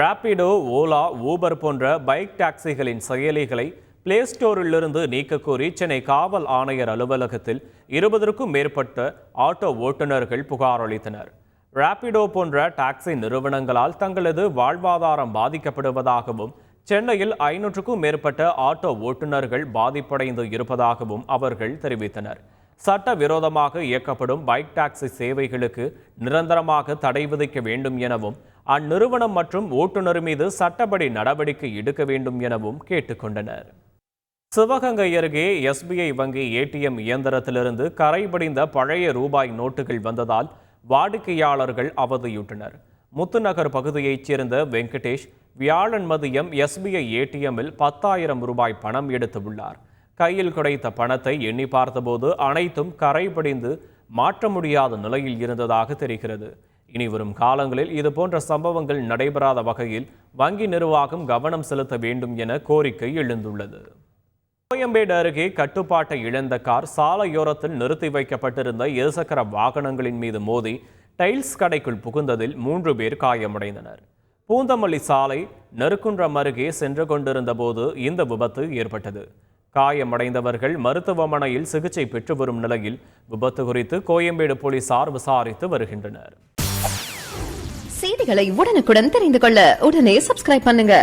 Rapido, Ola, Uber போன்ற bike டாக்ஸிகளின் செயலிகளை play ஸ்டோரிலிருந்து நீக்கக்கோரி Chennai காவல் ஆணையர் அலுவலகத்தில் 20க்கும் மேற்பட்ட ஆட்டோ ஓட்டுநர்கள் புகார் அளித்தனர். ராபிடோ போன்ற டாக்ஸி நிறுவனங்களால் தங்களது வாழ்வாதாரம் பாதிக்கப்படுவதாகவும், சென்னையில் 500க்கும் மேற்பட்ட ஆட்டோ ஓட்டுநர்கள் பாதிப்படைந்து இருப்பதாகவும் அவர்கள் தெரிவித்தனர். சட்டவிரோதமாக இயக்கப்படும் பைக் டாக்ஸி சேவைகளுக்கு நிரந்தரமாக தடை விதிக்க வேண்டும் எனவும், அந்நிறுவனம் மற்றும் ஓட்டுநர் மீது சட்டப்படி நடவடிக்கை எடுக்க வேண்டும் எனவும் கேட்டுக்கொண்டனர். சிவகங்கை அருகே எஸ்பிஐ வங்கி ஏடிஎம் இயந்திரத்திலிருந்து கரைபடிந்த பழைய ரூபாய் நோட்டுகள் வந்ததால் வாடிக்கையாளர்கள் அவதியுற்றனர். முத்துநகர் பகுதியைச் சேர்ந்த வெங்கடேஷ் வியாழன் மதியம் எஸ்பிஐ ஏடிஎம்மில் 10,000 ரூபாய் பணம் எடுத்து உள்ளார். கையில் கிடைத்த பணத்தை எண்ணி பார்த்தபோது அனைத்தும் கரைபடிந்து மாற்ற முடியாத நிலையில் இருந்ததாக தெரிகிறது. இனி வரும் காலங்களில் இதுபோன்ற சம்பவங்கள் நடைபெறாத வகையில் வங்கி நிர்வாகம் கவனம் செலுத்த வேண்டும் என கோரிக்கை எழுந்துள்ளது. கோயம்பேடு அருகே கட்டுப்பாட்டை இழந்த கார் சாலையோரத்தில் நிறுத்தி வைக்கப்பட்டிருந்த இருசக்கர வாகனங்களின் மீது மோதி டைல்ஸ் கடைக்குள் புகுந்ததில் 3 பேர் காயமடைந்தனர். பூந்தமல்லி சாலை நெருக்குன்றம் அருகே சென்று கொண்டிருந்த போது இந்த விபத்து ஏற்பட்டது. காயமடைந்தவர்கள் மருத்துவமனையில் சிகிச்சை பெற்று வரும் நிலையில் விபத்து குறித்து கோயம்பேடு போலீசார் விசாரித்து வருகின்றனர். செய்திகளை உடனுக்குடன் தெரிந்து கொள்ள உடனே சப்ஸ்கிரைப் பண்ணுங்க.